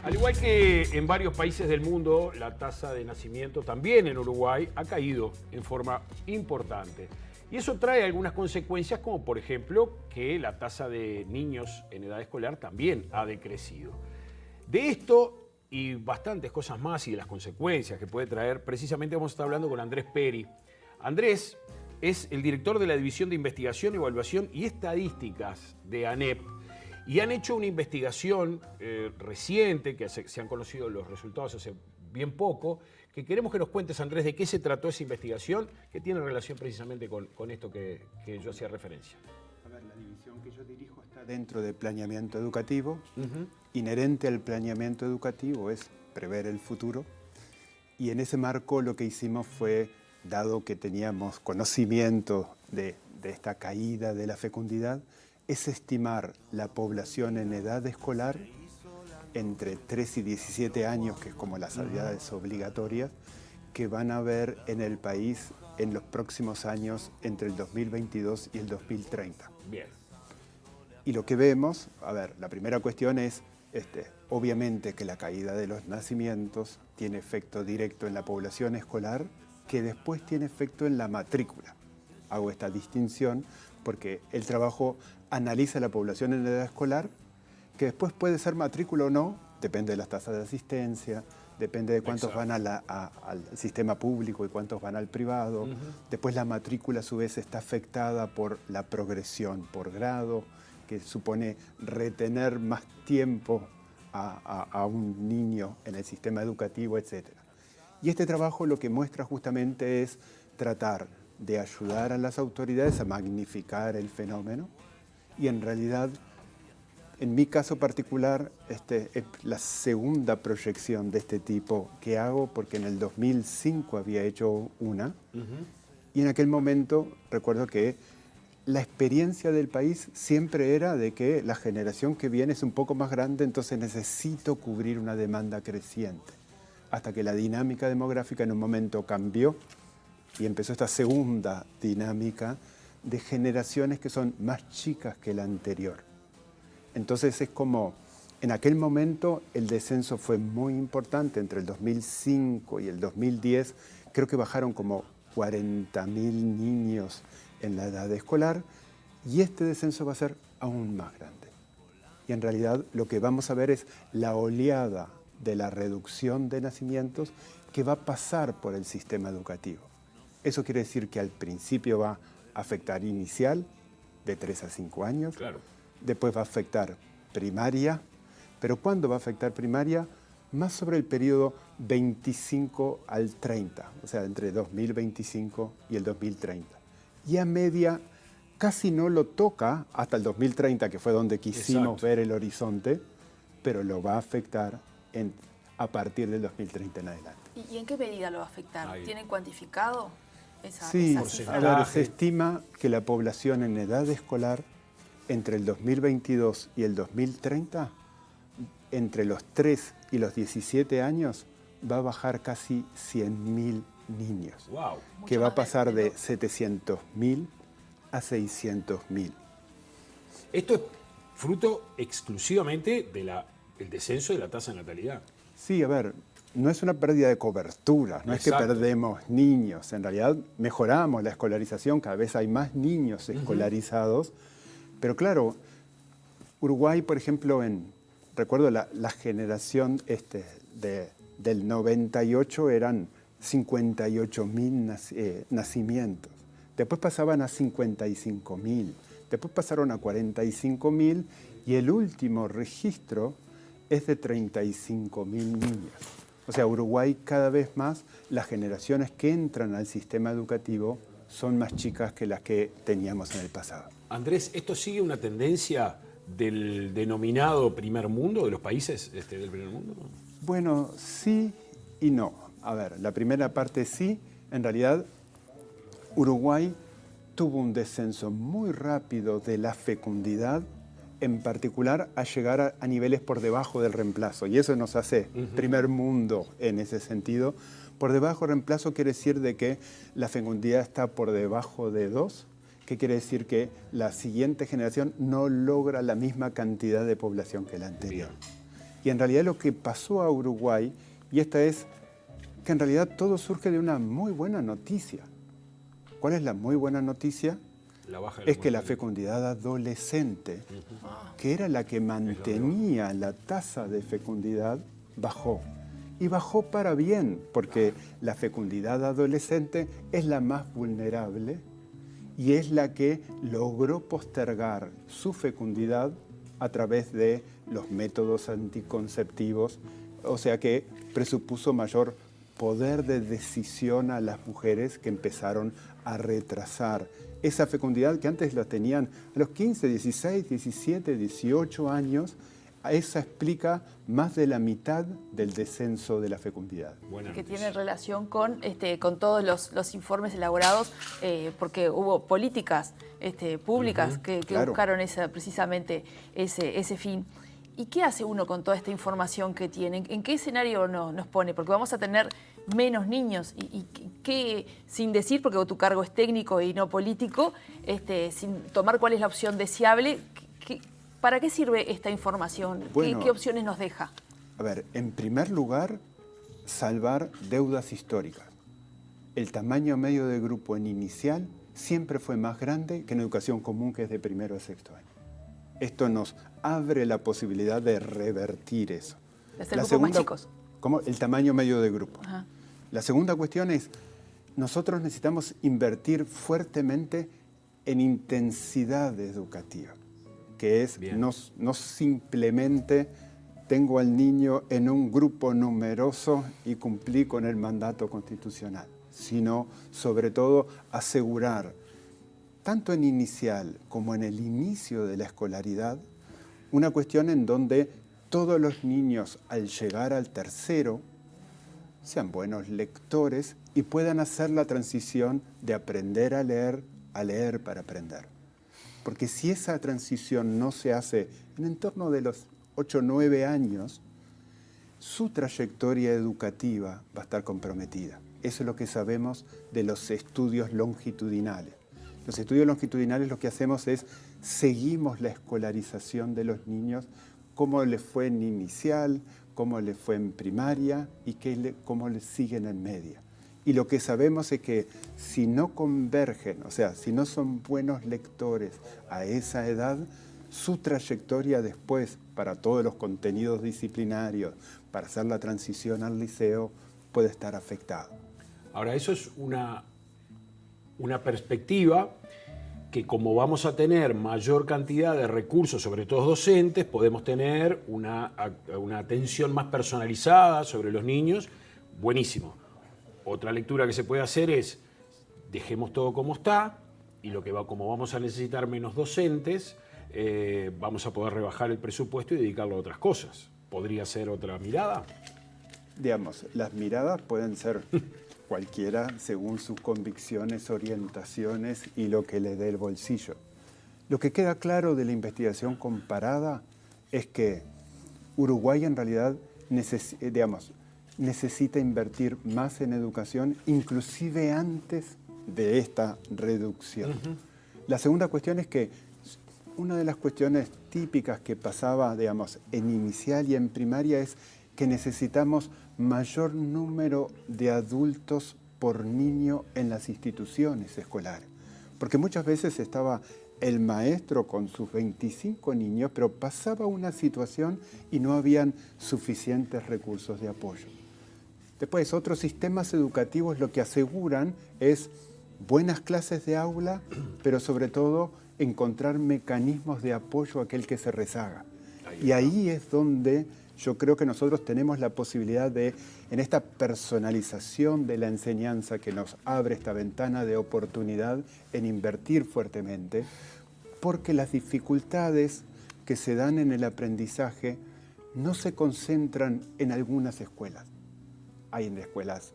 Al igual que en varios países del mundo, la tasa de nacimiento también en Uruguay ha caído en forma importante. Y eso trae algunas consecuencias, como por ejemplo que la tasa de niños en edad escolar también ha decrecido. De esto y bastantes cosas más y de las consecuencias que puede traer, precisamente vamos a estar hablando con Andrés Peri. Andrés es el director de la División de Investigación, Evaluación y Estadísticas de ANEP. Y han hecho una investigación reciente, que se han conocido los resultados hace bien poco, que queremos que nos cuentes, Andrés, de qué se trató esa investigación, que tiene relación precisamente con esto que yo hacía referencia. A ver, la división que yo dirijo está dentro del planeamiento educativo. Inherente al planeamiento educativo es prever el futuro. Y en ese marco lo que hicimos fue, dado que teníamos conocimiento de esta caída de la fecundidad, es estimar la población en edad escolar entre 3 y 17 años, que es como las edades obligatorias, que van a haber en el país en los próximos años entre el 2022 y el 2030. Bien. Y lo que vemos, a ver, la primera cuestión es, obviamente que la caída de los nacimientos tiene efecto directo en la población escolar, que después tiene efecto en la matrícula. Hago esta distinción porque el trabajo analiza la población en edad escolar, que después puede ser matrícula o no, depende de las tasas de asistencia, depende de cuántos van al sistema público y cuántos van al privado. Después la matrícula a su vez está afectada por la progresión por grado, que supone retener más tiempo a un niño en el sistema educativo, etc. Y este trabajo lo que muestra justamente es tratar de ayudar a las autoridades a magnificar el fenómeno. Y en realidad, en mi caso particular, es la segunda proyección de este tipo que hago, porque en el 2005 había hecho una. Y en aquel momento recuerdo que la experiencia del país siempre era de que la generación que viene es un poco más grande, entonces necesito cubrir una demanda creciente. Hasta que la dinámica demográfica en un momento cambió y empezó esta segunda dinámica de generaciones que son más chicas que la anterior. Entonces es como, en aquel momento el descenso fue muy importante, entre el 2005 y el 2010, creo que bajaron como 40.000 niños en la edad escolar, y este descenso va a ser aún más grande. Y en realidad lo que vamos a ver es la oleada de la reducción de nacimientos que va a pasar por el sistema educativo. Eso quiere decir que al principio va a afectar inicial, de 3 a 5 años. Claro. Después va a afectar primaria. Pero ¿cuándo va a afectar primaria? Más sobre el periodo 25 al 30, o sea, entre 2025 y el 2030. Y a media casi no lo toca hasta el 2030, que fue donde quisimos ver el horizonte, pero lo va a afectar a partir del 2030 en adelante. ¿Y en qué medida lo va a afectar? Ahí. ¿Tienen cuantificado esa cifra? A ver, se estima que la población en edad escolar entre el 2022 y el 2030, entre los 3 y los 17 años, va a bajar casi 100.000 niños. Wow. Que va a pasar de 700.000 a 600.000. Esto es fruto exclusivamente del descenso de la tasa de natalidad. Sí, a ver, no es una pérdida de cobertura, no es que perdemos niños. En realidad mejoramos la escolarización, cada vez hay más niños escolarizados. Pero claro, Uruguay, por ejemplo, recuerdo la generación del 98 eran 58.000 nacimientos. Después pasaban a 55.000. Después pasaron a 45.000 y el último registro es de 35.000 niños. O sea, Uruguay cada vez más, las generaciones que entran al sistema educativo son más chicas que las que teníamos en el pasado. Andrés, ¿esto sigue una tendencia del denominado primer mundo, de los países del primer mundo? Bueno, sí y no. A ver, la primera parte sí. En realidad, Uruguay tuvo un descenso muy rápido de la fecundidad, en particular a llegar a niveles por debajo del reemplazo. Y eso nos hace primer mundo en ese sentido. Por debajo del reemplazo quiere decir de que la fecundidad está por debajo de 2, que quiere decir que la siguiente generación no logra la misma cantidad de población que la anterior. Y en realidad lo que pasó a Uruguay, y esta es que en realidad todo surge de una muy buena noticia. ¿Cuál es la muy buena noticia? Es que la fecundidad adolescente, que era la que mantenía la tasa de fecundidad, bajó. Y bajó para bien, porque la fecundidad adolescente es la más vulnerable y es la que logró postergar su fecundidad a través de los métodos anticonceptivos, o sea que presupuso mayor poder de decisión a las mujeres que empezaron a retrasar esa fecundidad que antes la tenían a los 15, 16, 17, 18 años. Esa explica más de la mitad del descenso de la fecundidad. Que tiene relación con todos los informes elaborados, porque hubo políticas públicas que claro, buscaron precisamente ese fin. ¿Y qué hace uno con toda esta información que tienen? ¿En qué escenario nos pone? Porque vamos a tener menos niños y qué, sin decir, porque tu cargo es técnico y no político, sin tomar cuál es la opción deseable, ¿para qué sirve esta información? Bueno, ¿Qué opciones nos deja? A ver, en primer lugar, salvar deudas históricas. El tamaño medio de grupo en inicial siempre fue más grande que en educación común, que es de primero a sexto año. Esto nos abre la posibilidad de revertir eso. De hacer grupos más chicos. ¿Cómo? El tamaño medio de grupo. Ajá. La segunda cuestión es, nosotros necesitamos invertir fuertemente en intensidad educativa, que es no simplemente tengo al niño en un grupo numeroso y cumplí con el mandato constitucional, sino sobre todo asegurar, tanto en inicial como en el inicio de la escolaridad, una cuestión en donde todos los niños al llegar al tercero sean buenos lectores y puedan hacer la transición de aprender a leer para aprender. Porque si esa transición no se hace en torno de los 8 o 9 años, su trayectoria educativa va a estar comprometida. Eso es lo que sabemos de los estudios longitudinales. Los estudios longitudinales lo que hacemos es seguimos la escolarización de los niños, cómo les fue en inicial, cómo les fue en primaria y cómo les siguen en media. Y lo que sabemos es que si no convergen, o sea, si no son buenos lectores a esa edad, su trayectoria después para todos los contenidos disciplinarios, para hacer la transición al liceo, puede estar afectado. Ahora, eso es una perspectiva que, como vamos a tener mayor cantidad de recursos, sobre todo docentes, podemos tener una atención más personalizada sobre los niños. Buenísimo. Otra lectura que se puede hacer es, dejemos todo como está, y como vamos a necesitar menos docentes, vamos a poder rebajar el presupuesto y dedicarlo a otras cosas. ¿Podría ser otra mirada? Digamos, las miradas pueden ser cualquiera según sus convicciones, orientaciones y lo que le dé el bolsillo. Lo que queda claro de la investigación comparada es que Uruguay en realidad necesita invertir más en educación, inclusive antes de esta reducción. La segunda cuestión es que una de las cuestiones típicas que pasaba, en inicial y en primaria es que necesitamos mayor número de adultos por niño en las instituciones escolares. Porque muchas veces estaba el maestro con sus 25 niños, pero pasaba una situación y no habían suficientes recursos de apoyo. Después, otros sistemas educativos lo que aseguran es buenas clases de aula, pero sobre todo encontrar mecanismos de apoyo a aquel que se rezaga. Y ahí es donde yo creo que nosotros tenemos la posibilidad de, en esta personalización de la enseñanza que nos abre esta ventana de oportunidad, en invertir fuertemente, porque las dificultades que se dan en el aprendizaje no se concentran en algunas escuelas. Hay en escuelas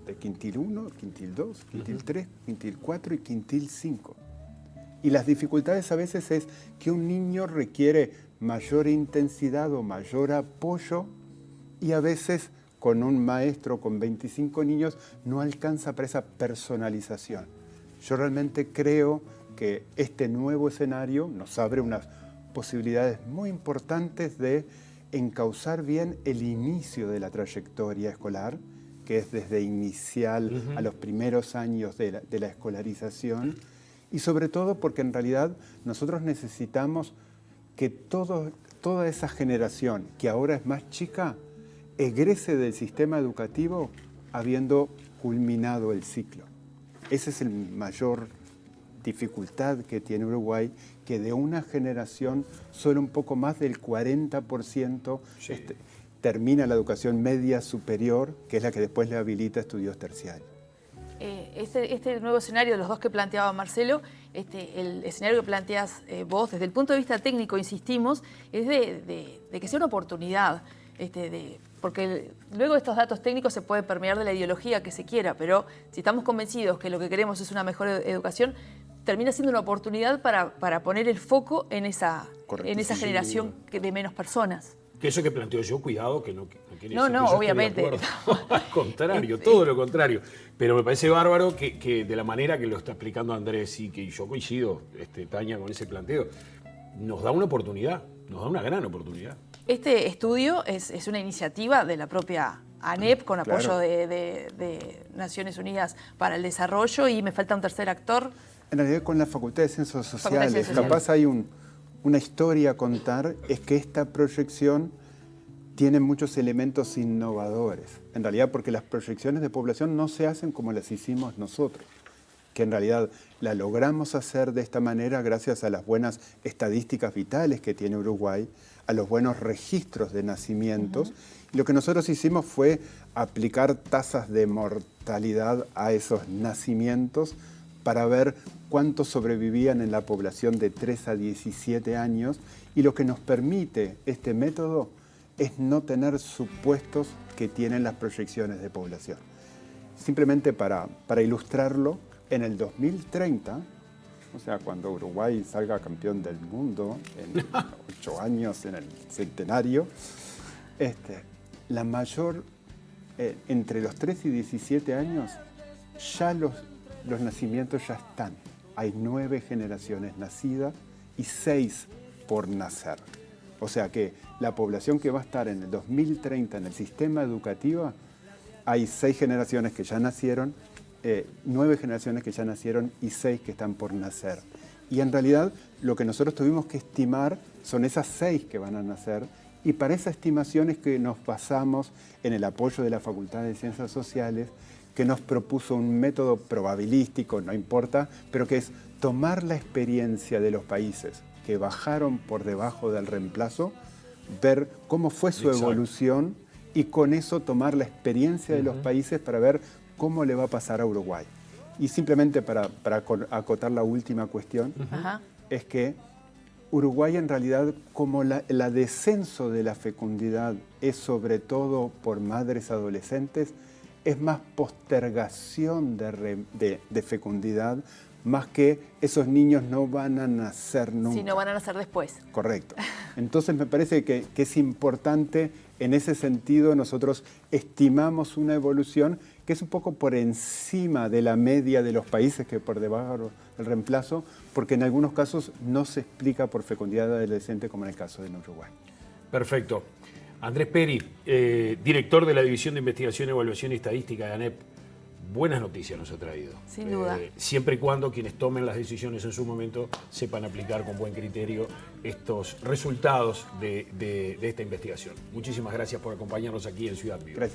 de quintil 1, quintil 2, quintil 3, quintil 4 y quintil 5. Y las dificultades a veces es que un niño requiere mayor intensidad o mayor apoyo y a veces con un maestro con 25 niños no alcanza para esa personalización. Yo realmente creo que este nuevo escenario nos abre unas posibilidades muy importantes de encauzar bien el inicio de la trayectoria escolar, que es desde inicial a los primeros años de la escolarización, y sobre todo porque en realidad nosotros necesitamos que toda esa generación, que ahora es más chica, egrese del sistema educativo habiendo culminado el ciclo. Esa es la mayor dificultad que tiene Uruguay, que de una generación solo un poco más del 40% Sí. Termina la educación media superior, que es la que después le habilita estudios terciarios. Este nuevo escenario, los dos que planteaba Marcelo, el escenario que planteas vos, desde el punto de vista técnico, insistimos, es de que sea una oportunidad, porque luego estos datos técnicos se pueden permear de la ideología que se quiera, pero si estamos convencidos que lo que queremos es una mejor educación, termina siendo una oportunidad para poner el foco en esa generación de menos personas. Que eso que planteo yo, cuidado, que no quiere No, decir no, que yo obviamente. esté de acuerdo. Al contrario, todo lo contrario. Pero me parece bárbaro que de la manera que lo está explicando Andrés y que yo coincido, Tania, con ese planteo, nos da una oportunidad, nos da una gran oportunidad. Este estudio es una iniciativa de la propia ANEP con apoyo Claro. de Naciones Unidas para el Desarrollo, y me falta un tercer actor. En realidad con la Facultad de Ciencias Facultad de Sociales, Ciencias Sociales. capaz hay una historia a contar, es que esta proyección tiene muchos elementos innovadores. En realidad porque las proyecciones de población no se hacen como las hicimos nosotros, que en realidad la logramos hacer de esta manera gracias a las buenas estadísticas vitales que tiene Uruguay, a los buenos registros de nacimientos. Y lo que nosotros hicimos fue aplicar tasas de mortalidad a esos nacimientos para ver cuántos sobrevivían en la población de 3 a 17 años, y lo que nos permite este método es no tener supuestos que tienen las proyecciones de población. Simplemente para ilustrarlo, en el 2030, o sea, cuando Uruguay salga campeón del mundo, en 8 años, en el centenario, la mayor, entre los 3 y 17 años, ya los nacimientos ya están. Hay 9 generaciones nacidas y 6 por nacer. O sea que la población que va a estar en el 2030 en el sistema educativo, hay 6 generaciones que ya nacieron, 9 generaciones que ya nacieron y 6 que están por nacer. Y en realidad lo que nosotros tuvimos que estimar son esas 6 que van a nacer, y para esa estimación es que nos basamos en el apoyo de la Facultad de Ciencias Sociales, que nos propuso un método probabilístico, no importa, pero que es tomar la experiencia de los países que bajaron por debajo del reemplazo, ver cómo fue su Exacto. evolución, y con eso tomar la experiencia de los países para ver cómo le va a pasar a Uruguay. Y simplemente para acotar la última cuestión, Ajá. es que Uruguay en realidad, como la descenso de la fecundidad es sobre todo por madres adolescentes, es más postergación de fecundidad, más que esos niños no van a nacer nunca. Si no van a nacer después. Correcto. Entonces me parece que es importante, en ese sentido nosotros estimamos una evolución que es un poco por encima de la media de los países que por debajo del reemplazo, porque en algunos casos no se explica por fecundidad adolescente como en el caso de Uruguay. Perfecto. Andrés Peri, director de la División de Investigación, Evaluación y Estadística de ANEP. Buenas noticias nos ha traído. Sin duda. Siempre y cuando quienes tomen las decisiones en su momento sepan aplicar con buen criterio estos resultados de esta investigación. Muchísimas gracias por acompañarnos aquí en Ciudad Viva. Gracias.